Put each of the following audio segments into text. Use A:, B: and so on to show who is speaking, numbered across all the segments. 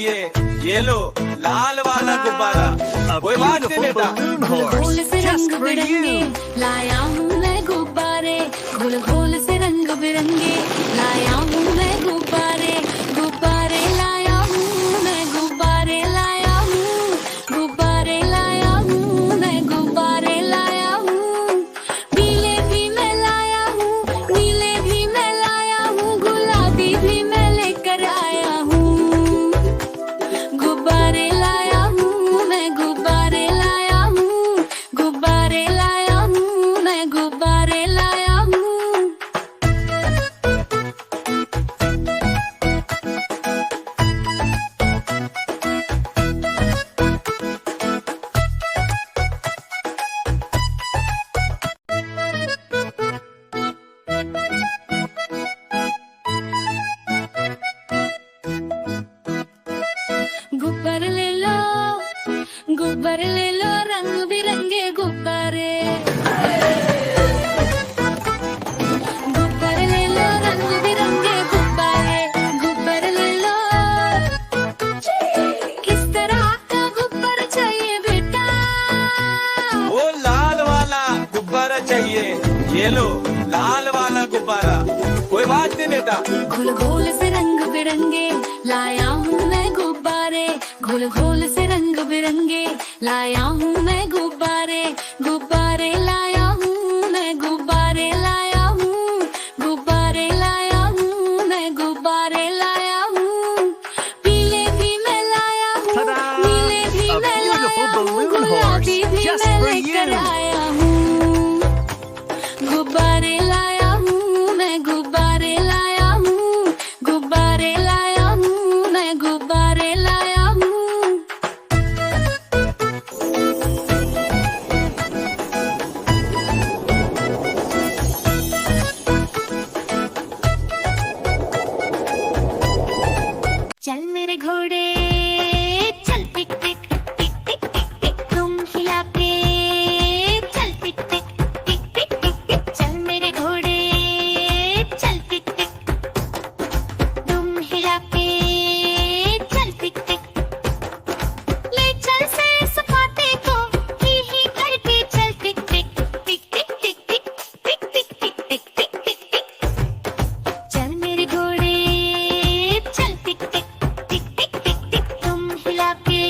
A: चाहिए, ये लो लाल वाला गुब्बारा, कोई बात नहीं बेटा।
B: घोल से रंग बिरंगे लाया हूँ मैं गुब्बारे, घोल घोल से रंग बिरंगे लाया हूँ मैं गुब्बारे, गुब्बारे लाया हूँ मैं, गुब्बारे लाया हूँ, गुब्बारे लाया हूँ मैं, गुब्बारे लाया हूँ। पीले भी मैं लाया हूँ, नीले भी मैं लाया हूँ, गुलाबी भी मैं लेकर आया हूँ। गुब्बारे लाया हूँ मैं, गुब्बारे लाया हूँ, गुब्बारे लाया हूँ मैं, गुब्बारे लाया हूँ। गुब्बारे ले लो, गुब्बारे ले लो, रंग बिरंगे गुब्बारे। गुब्बारे ले लो, रंग बिरंगे गुब्बारे, गुब्बारे ले लो। किस तरह का गुब्बारा चाहिए बेटा?
A: वो लाल वाला गुब्बारा चाहिए, ये लो लाल वाला गुब्बारा, कोई बात नहीं बेटा।
B: घोल घोल से रंग बिरंगे लाया हूँ मैं गुब्बारे, घोल घोल से रंग बिरंगे लाया हूँ मैं गुब्बारे, गुब्बारे लाया हूँ मैं, गुब्बारे लाया हूँ, गुब्बारे लाया हूँ मैं, गुब्बारे लाया हूँ। पीले भी मैं लाया हूँ, नीले भी मैं लाया हूँ, गुलाबी भी मैं लेकर आया हूँ। गुब्बारे लाया हूँ मैं, गुब्बारे लाया हूँ, गुब्बारे लाया हूँ मैं, गुब्बारे लाया हूँ। चल मेरे घोड़े चल टिक टिक टिक टिक टिक टिक, तुम हिला के चल टिक टिक टिक टिक टिक टिक। चल मेरे घोड़े चल टिक टिक, तुम हिला के चल टिक टिक। ले चल से सपाटे को ही करके चल टिक टिक टिक टिक टिक टिक टिक टिक टिक टिक टिक टिक टिक। चल मेरे घोड़े चल टिक टिक टिक टिक टिक टिक, तुम हिला के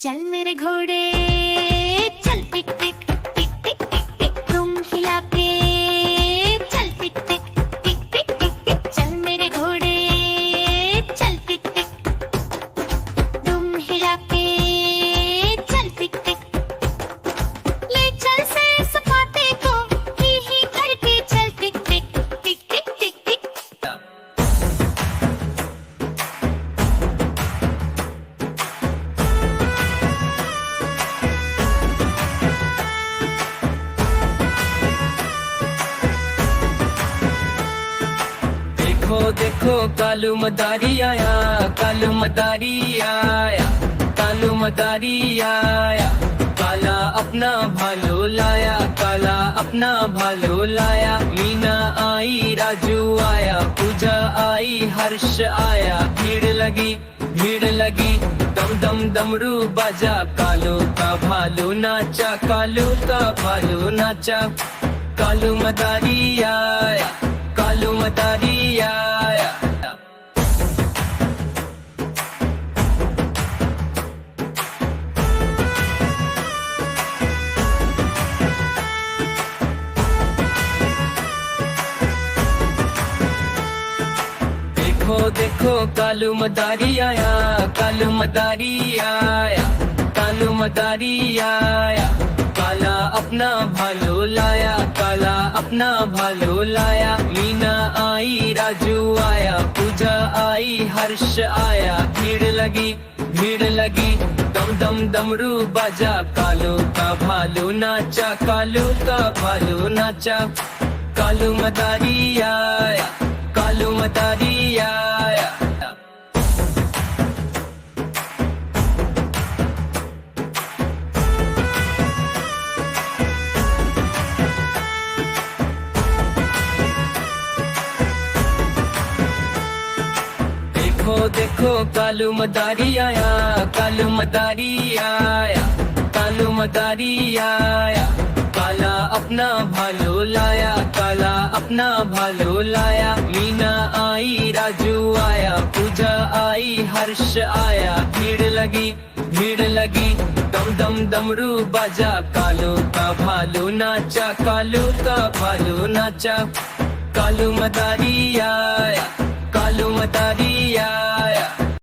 B: चल मेरे घोड़े चल टिक टिक टिक टिक टिक टिक तुम हिला के चल टिक टिक टिक टिक टिक टिक चल मेरे घोड़े चल टिक टिक तुम हिला के चल टिक टिक ले चल से सपाटे को ही करके चल टिक टिक टिक टिक टिक टिक
C: देखो देखो कालू मदारी आया, कालू मदारी आया, कालू मदारी आया। काला अपना भालो लाया, काला अपना भालो लाया। मीना आई, राजू आया, पूजा आई, हर्ष आया। भीड़ लगी दम दम डमरू बाजा। कालू का भालू नाचा, कालू का भालू नाचा। कालू मदारी आया, कालू मदारी आया। देखो देखो कालू मदारी आया, कालू मदारी आया, कालू मदारी आया। काला अपना भालो लाया, काला अपना भालो लाया। मीना आई, राजू आया, पूजा आई, हर्ष आया। भीड़ लगी दम दम डमरू बाजा। कालू का भालू नाचा, कालू का भालू नाचा। कालू मदारी आया, कालू मदारी आया। देखो देखो कालू मदारी आया, कालू मदारी आया, कालू मदारी आया। काला अपना भालो लाया, काला अपना भालो लाया। मीना आई, राजू आया, पूजा आई, हर्ष आया। भीड़ लगी दम दम डमरू बाजा। कालू का भालू नाचा, कालू का भालू नाचा। कालू मदारी आया, कालू मदारी आया।